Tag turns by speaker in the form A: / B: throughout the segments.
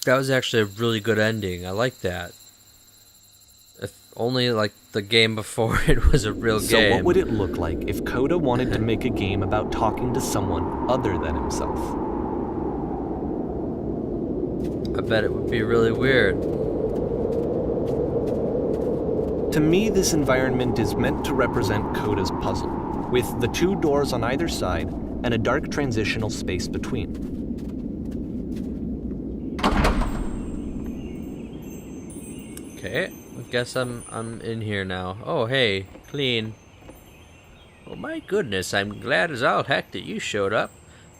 A: That was actually a really good ending. I like that. If only like the game before it was a real
B: So
A: game.
B: what would it look like if Coda wanted to make a game about talking to someone other than himself?
A: I bet it would be really weird.
B: To me, this environment is meant to represent Coda's puzzle, with the two doors on either side and a dark transitional space between.
A: Okay, I guess I'm in here now. Oh, hey, clean. Oh my goodness, I'm glad as all heck that you showed up.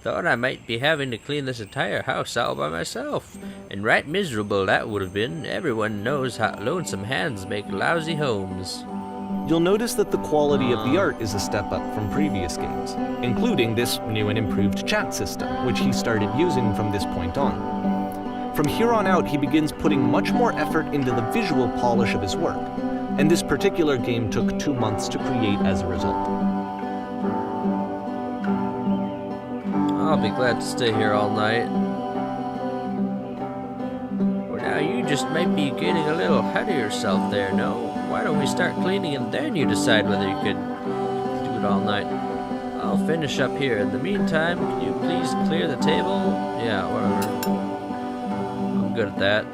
A: Thought I might be having to clean this entire house all by myself. And right miserable that would have been. Everyone knows how lonesome hands make lousy homes.
B: You'll notice that the quality of the art is a step up from previous games, including this new and improved chat system, which he started using from this point on. From here on out, he begins putting much more effort into the visual polish of his work, and this particular game took 2 months to create as a result.
A: I'll be glad to stay here all night. Well, now you just might be getting a little ahead of yourself there, no? Why don't we start cleaning and then you decide whether you could do it all night? I'll finish up here. In the meantime, can you please clear the table? Yeah, whatever. I'm good at that.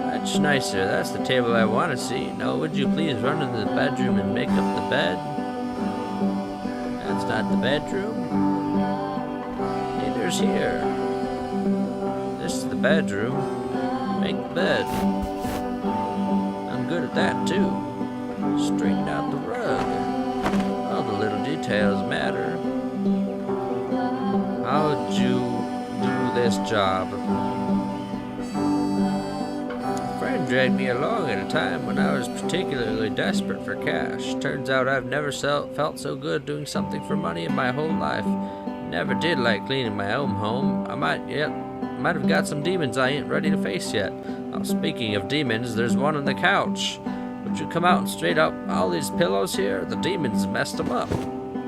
A: Much nicer. That's the table I want to see. Now, would you please run into the bedroom and make up the bed? That's not the bedroom. Neither's here. This is the bedroom. Make the bed. I'm good at that too. Straighten out the rug. All the little details matter. How would you do this job? A friend dragged me along at a time when I was particularly desperate for cash. Turns out I've never felt so good doing something for money in my whole life. Never did like cleaning my own home. I might have got some demons I ain't ready to face yet. Now, speaking of demons, there's one on the couch. Would you come out and straighten up all these pillows here? The demons messed them up.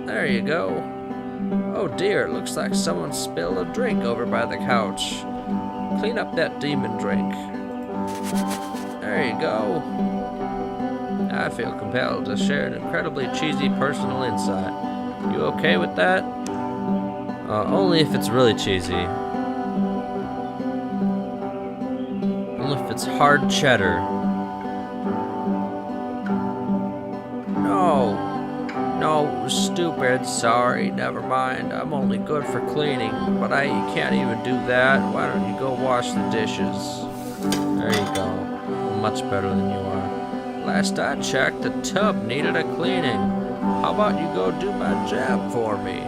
A: There you go. Oh dear, it looks like someone spilled a drink over by the couch. Clean up that demon drink. There you go. I feel compelled to share an incredibly cheesy personal insight. You okay with that? Only if it's really cheesy. Only if it's hard cheddar. No, stupid, sorry, never mind. I'm only good for cleaning, but you can't even do that. Why don't you go wash the dishes? There you go. Much better than you are. Last I checked, the tub needed a cleaning. How about you go do my job for me?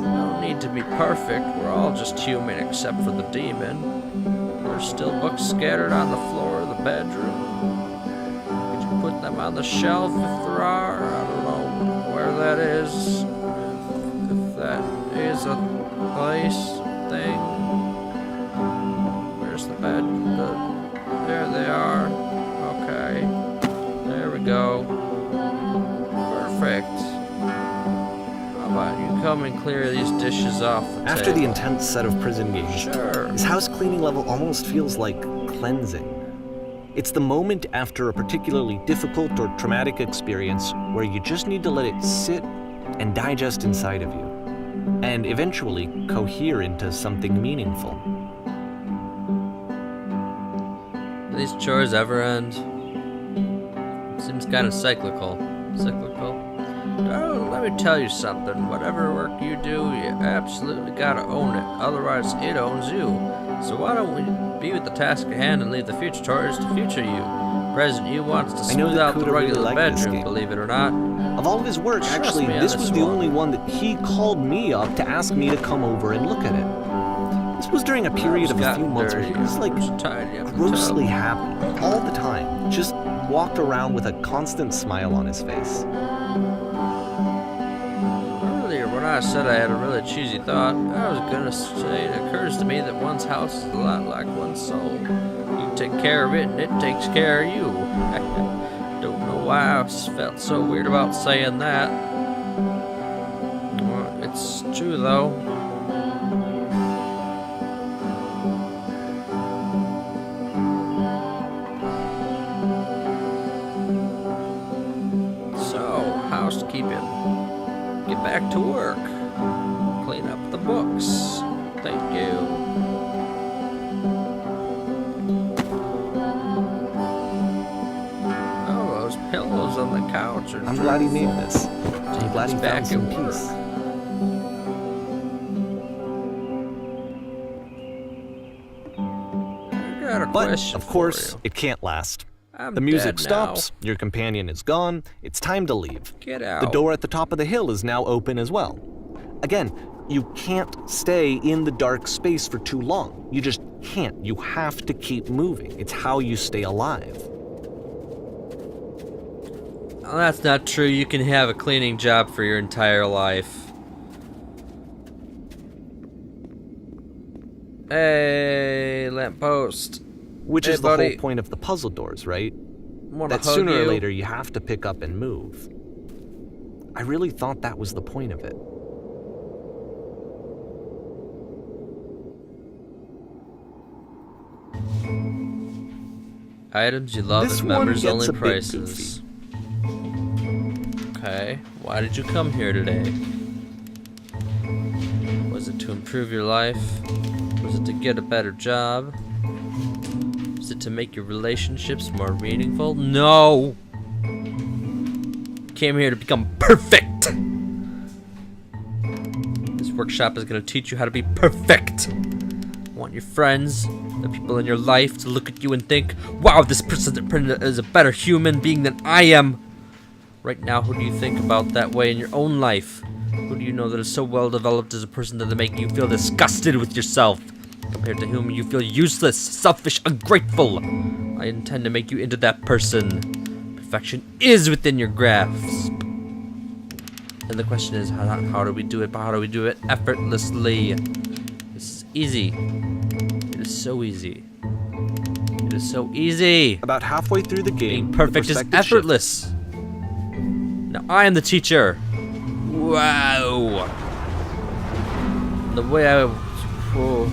A: No need to be perfect. We're all just human except for the demon. There's still books scattered on the floor of the bedroom. Could you put them on the shelf if there are? I don't know where that is. If that is a place thing. Where's the bed? There they are. Okay. There we go. Perfect. How about you come and clear these dishes off the
B: After
A: table?
B: the intense set of prison games,
A: Sure.
B: his house cleaning level almost feels like cleansing. It's the moment after a particularly difficult or traumatic experience where you just need to let it sit and digest inside of you, and eventually cohere into something meaningful.
A: Do these chores ever end? Seems kind of cyclical. Oh, let me tell you something. Whatever work you do, you absolutely gotta own it. Otherwise, it owns you. So why don't we be with the task at hand and leave the future chores to future you? Present you wants to
B: I know
A: smooth
B: that
A: out the
B: Kuda really
A: regular
B: liked this
A: bedroom,
B: game.
A: believe it or not.
B: Of all of his work,
A: Trust
B: actually,
A: me on
B: this
A: this
B: was the
A: one.
B: only one that he called me up to ask me to come over and look at it. This was during a period of a few months where he was like grossly happy all the time. Just walked around with a constant smile on his face.
A: Earlier, when I said I had a really cheesy thought, I was gonna say it occurs to me that one's house is a lot like one's soul. You take care of it, and it takes care of you. Don't know why I felt so weird about saying that. Well, it's true though. on the couch.
B: I'm glad he made this. I'm glad he found some peace. But, of course, it can't last. The music stops, your companion is gone, it's time to leave.
A: Get out.
B: The door at the top of the hill is now open as well. Again, you can't stay in the dark space for too long. You just can't. You have to keep moving. It's how you stay alive.
A: Well, that's not true. You can have a cleaning job for your entire life. Hey, lamppost.
B: Which is the
A: buddy.
B: whole point of the puzzle doors, right?
A: Wanna
B: That
A: hug
B: sooner or
A: you?
B: later you have to pick up and move. I really thought that was the point of it.
A: Items you love
B: This
A: at
B: one
A: members
B: gets
A: only
B: a bit
A: prices. Okay, why did you come here today? Was it to improve your life? Was it to get a better job? Was it to make your relationships more meaningful? No! Came here to become perfect! This workshop is gonna teach you how to be perfect! Want your friends, the people in your life, to look at you and think, wow, this person is a better human being than I am! Right now, who do you think about that way in your own life? Who do you know that is so well developed as a person that they make you feel disgusted with yourself? Compared to whom you feel useless, selfish, ungrateful. I intend to make you into that person. Perfection is within your grasp. And the question is, how do we do it? How do we do it effortlessly? This is easy. It is so easy. It is so easy.
B: About halfway through the game,
A: Being perfect
B: the
A: is
B: perspective
A: effortless. Now I am the teacher. Wow. The way I... Whoa.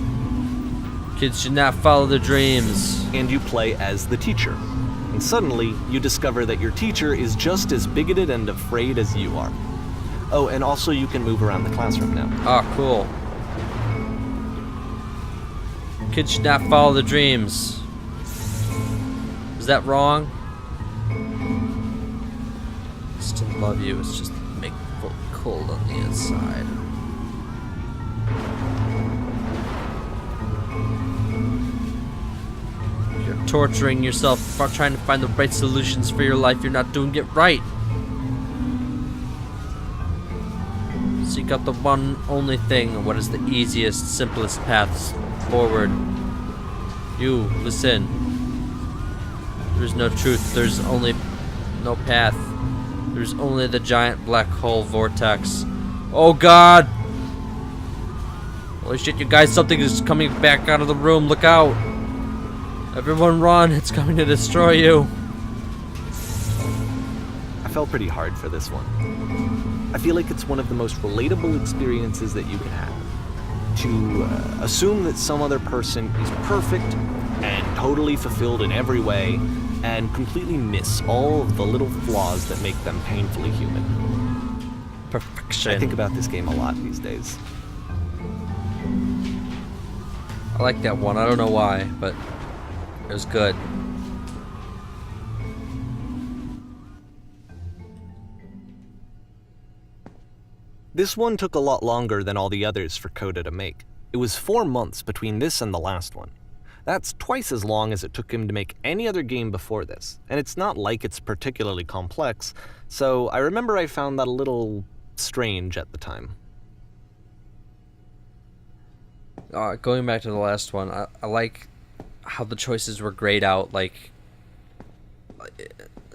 A: Kids should not follow their dreams.
B: shifts, and you play as the teacher. And suddenly, you discover that your teacher is just as bigoted and afraid as you are. Oh, and also you can move around the classroom now.
A: Ah, cool. Kids should not follow their dreams. Is that wrong? I still love you, it's just make me feel cold on the inside. You're torturing yourself trying to find the right solutions for your life. You're not doing it right. Seek out the one only thing. What is the easiest, simplest paths forward? You, listen. There's no truth. There's only no path. There's only the giant black hole vortex. Oh God! Holy shit, you guys, something is coming back out of the room. Look out! Everyone run, it's coming to destroy you.
B: I felt pretty hard for this one. I feel like it's one of the most relatable experiences that you can have. To assume that some other person is perfect and totally fulfilled in every way, and completely miss all of the little flaws that make them painfully human.
A: Perfection.
B: I think about this game a lot these days.
A: I like that one, I don't know why, but it was good.
B: This one took a lot longer than all the others for Coda to make. It was 4 months between this and the last one. That's twice as long as it took him to make any other game before this, and it's not like it's particularly complex, so I remember I found that a little strange at the time.
A: Going back to the last one, I like how the choices were grayed out. Like,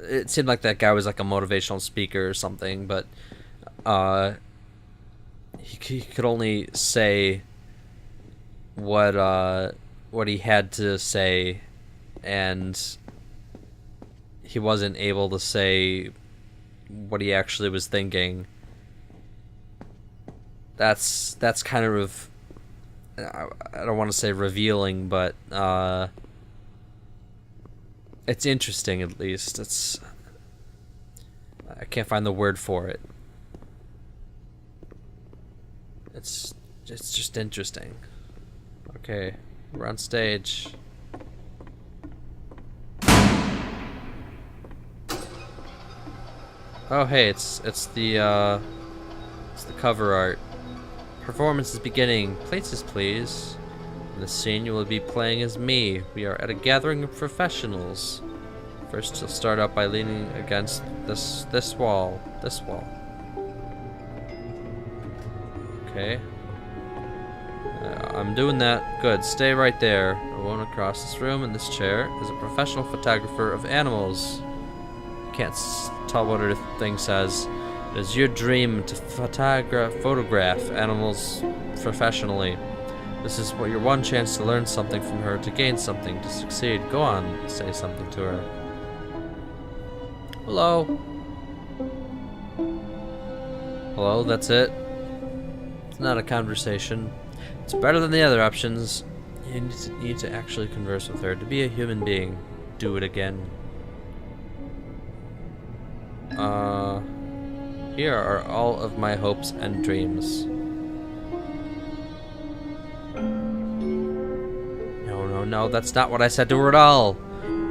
A: it seemed like that guy was like a motivational speaker or something, but he could only say what he had to say, and he wasn't able to say what he actually was thinking. That's kind of, I don't want to say revealing, but it's interesting at least. I can't find the word for it. It's just interesting. Okay, we're on stage. Oh hey, it's the cover art. Performance is beginning. Places, please. In this scene, you will be playing as me. We are at a gathering of professionals. First, you'll start out by leaning against this wall. This wall. Okay. I'm doing that. Good. Stay right there. Alone across this room in this chair is a professional photographer of animals. Can't tell what her thing says. It is your dream to photograph animals professionally. This is your one chance to learn something from her, to gain something, to succeed. Go on, say something to her. Hello. Hello, that's it. It's not a conversation. It's better than the other options. You need to actually converse with her, to be a human being. Do it again. Here are all of my hopes and dreams. No, that's not what I said to her at all.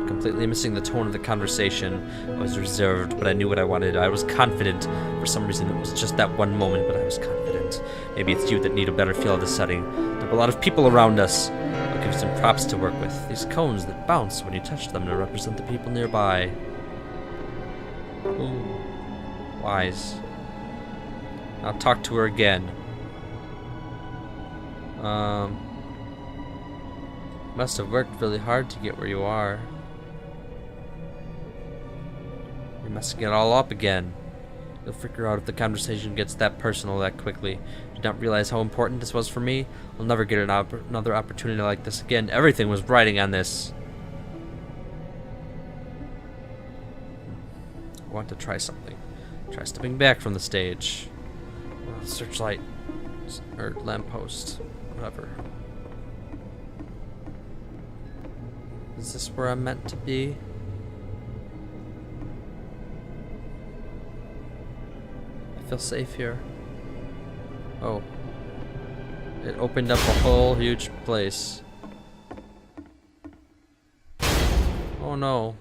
A: Completely missing the tone of the conversation. I was reserved, but I knew what I wanted. I was confident. For some reason, it was just that one moment, but I was confident. Maybe it's you that need a better feel of the setting. There are a lot of people around us. I'll give you some props to work with. These cones that bounce when you touch them to represent the people nearby. Ooh. Wise. I'll talk to her again. Must have worked really hard to get where you are. You're messing it all up again. You'll figure out if the conversation gets that personal that quickly. Did not realize how important this was for me. I'll never get another opportunity like this again. Everything was riding on this. I want to try something. Try stepping back from the stage. Searchlight. Or lamppost. Whatever. Is this where I'm meant to be? I feel safe here. Oh. It opened up a whole huge place. Oh no.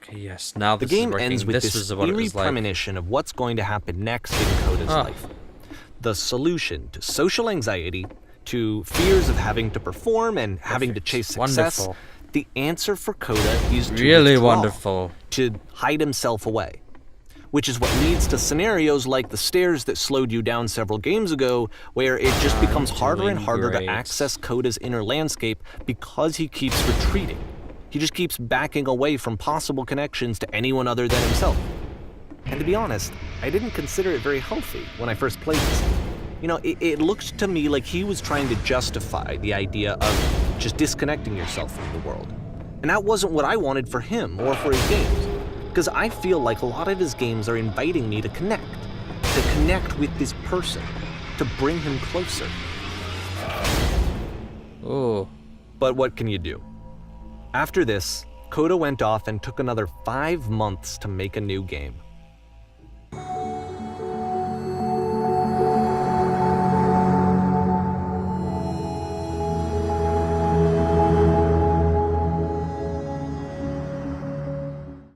A: Okay, yes, now
B: The
A: this is
B: game
A: working.
B: ends with
A: This
B: this
A: is what it
B: eerie
A: was like.
B: premonition of what's going to happen next in Coda's life. The solution to social anxiety, to fears of having to perform and having to chase success.
A: Wonderful.
B: The answer for Coda is to
A: Really
B: withdraw,
A: wonderful.
B: to hide himself away. Which is what leads to scenarios like the stairs that slowed you down several games ago, where it just becomes harder and harder to access Coda's inner landscape because he keeps retreating. He just keeps backing away from possible connections to anyone other than himself. And to be honest, I didn't consider it very healthy when I first played this. You know, it looked to me like he was trying to justify the idea of just disconnecting yourself from the world. And that wasn't what I wanted for him or for his games. Because I feel like a lot of his games are inviting me to connect with this person, to bring him closer.
A: Oh.
B: But what can you do? After this, Coda went off and took another 5 months to make a new game.